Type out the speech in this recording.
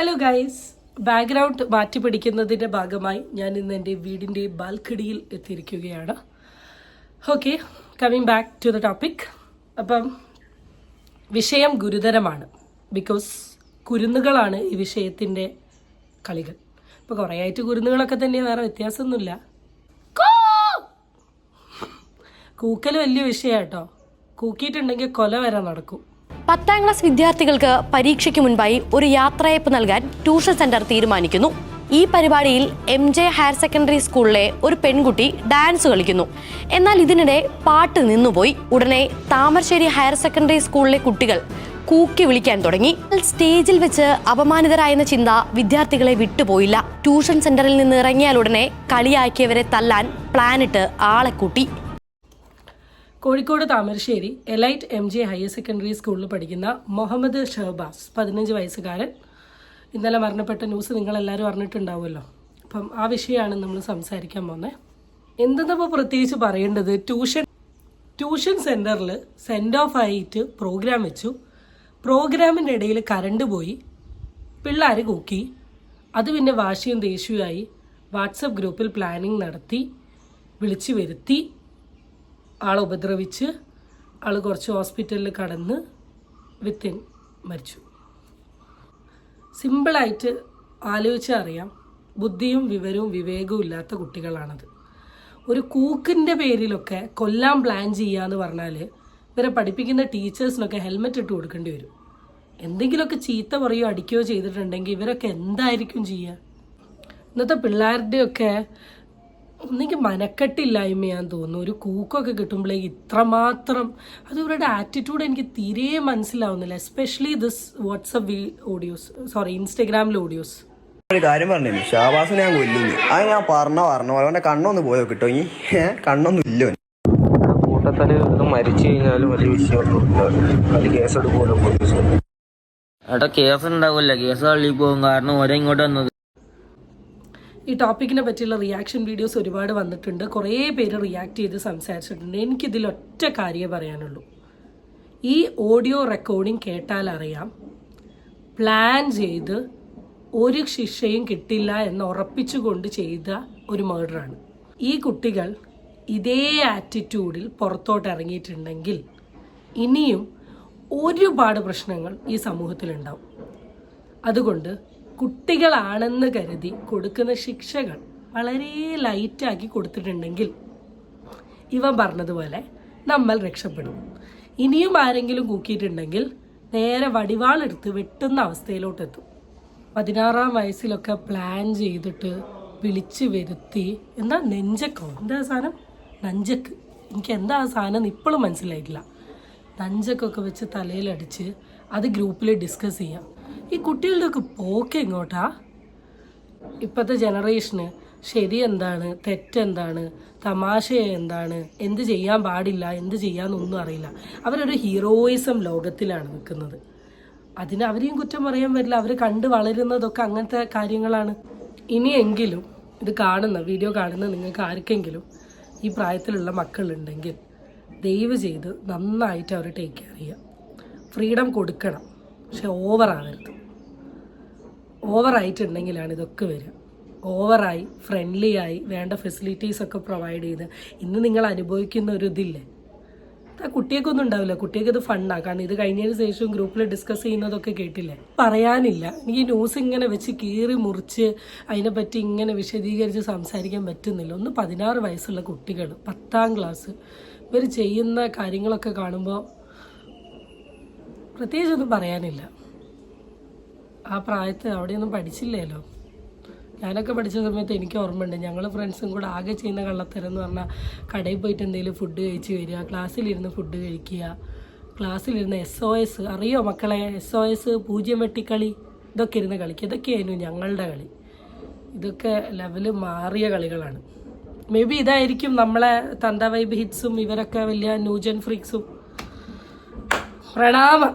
Hello guys, background മാറ്റി പിടിക്കുന്നതിൻ്റെ ഭാഗമായി ഞാൻ ഇന്ന് എൻ്റെ വീടിൻ്റെ ബാൽക്കണിയിൽ എത്തിയിരിക്കുകയാണ്. Okay, coming back to the topic. അപ്പം വിഷയം ഗുരുതരമാണ്. ബിക്കോസ് കുരുന്നുകളാണ് ഈ വിഷയത്തിൻ്റെ കളികൾ. ഇപ്പോൾ കുറേ ആയിട്ട് കുരുന്നുകളൊക്കെ തന്നെ, വേറെ വ്യത്യാസമൊന്നുമില്ല. കൂക്കൽ വലിയ വിഷയമാണ് കേട്ടോ. കൂക്കിയിട്ടുണ്ടെങ്കിൽ കൊല വരെ നടക്കും. 10ാം ക്ലാസ് വിദ്യാർത്ഥികൾക്ക് പരീക്ഷയ്ക്ക് മുൻപായി ഒരു യാത്രയയപ്പ് നൽകാൻ ട്യൂഷൻ സെന്റർ തീരുമാനിക്കുന്നു. ഈ പരിപാടിയിൽ MJ ഹയർ സെക്കൻഡറി സ്കൂളിലെ ഒരു പെൺകുട്ടി ഡാൻസ് കളിക്കുന്നു. എന്നാൽ ഇതിനിടെ പാട്ട് നിന്നുപോയി. ഉടനെ താമരശ്ശേരി ഹയർ സെക്കൻഡറി സ്കൂളിലെ കുട്ടികൾ കൂക്കി വിളിക്കാൻ തുടങ്ങി. സ്റ്റേജിൽ വെച്ച് അപമാനിതരായെന്ന ചിന്ത വിദ്യാർത്ഥികളെ വിട്ടുപോയില്ല. ട്യൂഷൻ സെന്ററിൽ നിന്ന് ഇറങ്ങിയാൽ ഉടനെ കളിയാക്കിയവരെ തല്ലാൻ പ്ലാനിട്ട് ആളെ കൂട്ടി. Kozhikode Thamarassery elite MJ higher secondary സ്കൂളിൽ പഠിക്കുന്ന മുഹമ്മദ് ഷഹബാസ് 15 വയസ്സുകാരൻ ഇന്നലെ മരണപ്പെട്ട ന്യൂസ് നിങ്ങളെല്ലാവരും അറിഞ്ഞിട്ടുണ്ടാവുമല്ലോ. അപ്പം ആ വിഷയമാണ് നമ്മൾ സംസാരിക്കാൻ പോകുന്നത്. എന്തെന്നപ്പോൾ പ്രത്യേകിച്ച് പറയേണ്ടത്, ട്യൂഷൻ സെൻറ്ററിൽ സെൻഡ് ഓഫ് ആയിട്ട് പ്രോഗ്രാം വെച്ചു. പ്രോഗ്രാമിൻ്റെ ഇടയിൽ കറണ്ട് പോയി, പിള്ളേർ കൂക്കി. അത് പിന്നെ വാശിയും ദേഷ്യവുമായി വാട്സപ്പ് ഗ്രൂപ്പിൽ പ്ലാനിങ് നടത്തി, വിളിച്ചു വരുത്തി, ആളെ ഉപദ്രവിച്ച് ആൾ കുറച്ച് ഹോസ്പിറ്റലിൽ കടന്ന് വിത്തിൻ മരിച്ചു. സിമ്പിളായിട്ട് ആലോചിച്ചാൽ അറിയാം, ബുദ്ധിയും വിവരവും വിവേകവും ഇല്ലാത്ത കുട്ടികളാണത്. ഒരു കൂക്കിൻ്റെ പേരിലൊക്കെ കൊല്ലാൻ പ്ലാൻ ചെയ്യുക എന്ന് പറഞ്ഞാൽ ഇവരെ പഠിപ്പിക്കുന്ന ടീച്ചേഴ്സിനൊക്കെ ഹെൽമെറ്റ് ഇട്ട് കൊടുക്കേണ്ടി വരും. എന്തെങ്കിലുമൊക്കെ ചീത്ത പറയുകയോ അടിക്കുകയോ ചെയ്തിട്ടുണ്ടെങ്കിൽ ഇവരൊക്കെ എന്തായിരിക്കും ചെയ്യുക? ഇന്നത്തെ പിള്ളേരുടെയൊക്കെ ഒന്നെങ്കിൽ മനക്കെട്ടില്ലായ്മയാന്ന് തോന്നുന്നു. ഒരു കൂക്കൊക്കെ കിട്ടുമ്പോഴേക്ക് ഇത്രമാത്രം അത് ഇവരുടെ ആറ്റിറ്റ്യൂഡ് എനിക്ക് തീരെ മനസ്സിലാവുന്നില്ല. എസ്പെഷ്യലി ദിസ് വാട്സപ്പ് ഓഡിയോസ്, ഇൻസ്റ്റഗ്രാമിലെ ഓഡിയോസ്. ഒരു കാര്യം പറഞ്ഞു, ഷാബാസ് ഞാൻ കൊല്ലുന്നു. അത് ഞാൻ പറഞ്ഞു അവൻ്റെ കണ്ണൊന്ന് പോയോ കിട്ടോ? ഈ കണ്ണൊന്നും ഇല്ലോ. കൂട്ടത്തല് മരിച്ചു കഴിഞ്ഞാലും വലിയ വിഷയമൊന്നും അത് കേസെടുക്കുമല്ലോ പോലീസ്. ഏട്ടാ കേസ് ഉണ്ടാവില്ല, കേസ് തള്ളി പോകും. കാരണം ഓരോ ഇങ്ങോട്ട് വന്നത്. ഈ ടോപ്പിക്കിനെ പറ്റിയുള്ള റിയാക്ഷൻ വീഡിയോസ് ഒരുപാട് വന്നിട്ടുണ്ട്. കുറേ പേര് റിയാക്ട് ചെയ്ത് സംസാരിച്ചിട്ടുണ്ട്. എനിക്കിതിൽ ഒറ്റ കാര്യമേ പറയാനുള്ളൂ. ഈ ഓഡിയോ റെക്കോർഡിംഗ് കേട്ടാൽ അറിയാം, പ്ലാൻ ചെയ്ത് ഒരു ശിക്ഷയും കിട്ടില്ല എന്ന് ഉറപ്പിച്ചുകൊണ്ട് ചെയ്ത ഒരു മർഡറാണ്. ഈ കുട്ടികൾ ഇതേ ആറ്റിറ്റ്യൂഡിൽ പുറത്തോട്ട് ഇറങ്ങിയിട്ടുണ്ടെങ്കിൽ ഇനിയും ഒരുപാട് പ്രശ്നങ്ങൾ ഈ സമൂഹത്തിലുണ്ടാവും. അതുകൊണ്ട് കുട്ടികളാണെന്ന് കരുതി കൊടുക്കുന്ന ശിക്ഷകൾ വളരെ ലൈറ്റാക്കി കൊടുത്തിട്ടുണ്ടെങ്കിൽ ഇവൻ പറഞ്ഞതുപോലെ നമ്മൾ രക്ഷപ്പെടും. ഇനിയും ആരെങ്കിലും കൂക്കിയിട്ടുണ്ടെങ്കിൽ നേരെ വടിവാളെടുത്ത് വെട്ടുന്ന അവസ്ഥയിലോട്ടെത്തും. 16ാം വയസ്സിലൊക്കെ പ്ലാൻ ചെയ്തിട്ട് വിളിച്ചു വരുത്തി, എന്താ നെഞ്ചക്കോ, എന്താ സാധനം, നഞ്ചക്ക്, എനിക്ക് എന്താ സാധനം ഇപ്പോഴും മനസ്സിലായിട്ടില്ല. നഞ്ചക്കൊക്കെ വെച്ച് തലയിലടിച്ച് അത് ഗ്രൂപ്പിൽ ഡിസ്കസ് ചെയ്യാം. ഈ കുട്ടികളുടെയൊക്കെ പോക്ക് എങ്ങോട്ടാ? ഇപ്പോഴത്തെ ജനറേഷന് ശരി എന്താണ്, തെറ്റെന്താണ്, തമാശ എന്താണ്, എന്ത് ചെയ്യാൻ പാടില്ല, എന്ത് ചെയ്യാന്നൊന്നും അറിയില്ല. അവരൊരു ഹീറോയിസം ലോകത്തിലാണ് നിൽക്കുന്നത്. അതിന് അവരെയും കുറ്റം പറയാൻ പറ്റില്ല. അവർ കണ്ട് വളരുന്നതൊക്കെ അങ്ങനത്തെ കാര്യങ്ങളാണ്. ഇനിയെങ്കിലും ഇത് വീഡിയോ കാണുന്ന നിങ്ങൾക്ക് ആർക്കെങ്കിലും ഈ പ്രായത്തിലുള്ള മക്കളുണ്ടെങ്കിൽ ദയവ് ചെയ്ത് നന്നായിട്ട് അവർ ടേക്ക് കെയർ ചെയ്യുക. ഫ്രീഡം കൊടുക്കണം, പക്ഷെ ഓവറാകരുത്. ഓവറായിട്ടുണ്ടെങ്കിലാണ് ഇതൊക്കെ വരിക. ഓവറായി ഫ്രണ്ട്ലി ആയി വേണ്ട ഫെസിലിറ്റീസൊക്കെ പ്രൊവൈഡ് ചെയ്ത് ഇന്ന് നിങ്ങൾ അനുഭവിക്കുന്ന ഒരു ഇതില്ലേ, ആ കുട്ടികൾക്കൊന്നും ഉണ്ടാവില്ല. കുട്ടികൾക്ക് ഇത് ഫണ്ടാണ്. കാരണം ഇത് കഴിഞ്ഞതിന് ശേഷം ഗ്രൂപ്പിൽ ഡിസ്കസ് ചെയ്യുന്നതൊക്കെ കേട്ടില്ലേ. പറയാനില്ല, എനിക്ക് ന്യൂസ് ഇങ്ങനെ വെച്ച് കീറി മുറിച്ച് അതിനെപ്പറ്റി ഇങ്ങനെ വിശദീകരിച്ച് സംസാരിക്കാൻ പറ്റുന്നില്ല. 16 വയസ്സുള്ള കുട്ടികൾ, 10ാം ക്ലാസ്, ഇവർ ചെയ്യുന്ന കാര്യങ്ങളൊക്കെ കാണുമ്പോൾ പ്രത്യേകിച്ചൊന്നും പറയാനില്ല. ആ പ്രായത്തിൽ അവിടെയൊന്നും പഠിച്ചില്ലല്ലോ. ഞാനൊക്കെ പഠിച്ച സമയത്ത് എനിക്ക് ഓർമ്മയുണ്ട്, ഞങ്ങൾ ഫ്രണ്ട്സും കൂടെ ആകെ ചെയ്യുന്ന കള്ളത്തരം എന്ന് പറഞ്ഞാൽ കടയിൽ പോയിട്ട് എന്തെങ്കിലും ഫുഡ് കഴിച്ച് വരിക, ക്ലാസ്സിലിരുന്ന് ഫുഡ് കഴിക്കുക, ക്ലാസ്സിലിരുന്ന് SOS അറിയോ മക്കളെ, SOS, പൂജ്യം വെട്ടിക്കളി, ഇതൊക്കെ ഇരുന്ന് കളിക്കുക. ഇതൊക്കെയായിരുന്നു ഞങ്ങളുടെ കളി. ഇതൊക്കെ ലെവല് മാറിയ കളികളാണ്. മേ ബി ഇതായിരിക്കും നമ്മളെ തന്ത വൈബ് ഹിറ്റ്സും ഇവരൊക്കെ വലിയ ന്യൂജൻ ഫ്രീക്സും. പ്രണാമം.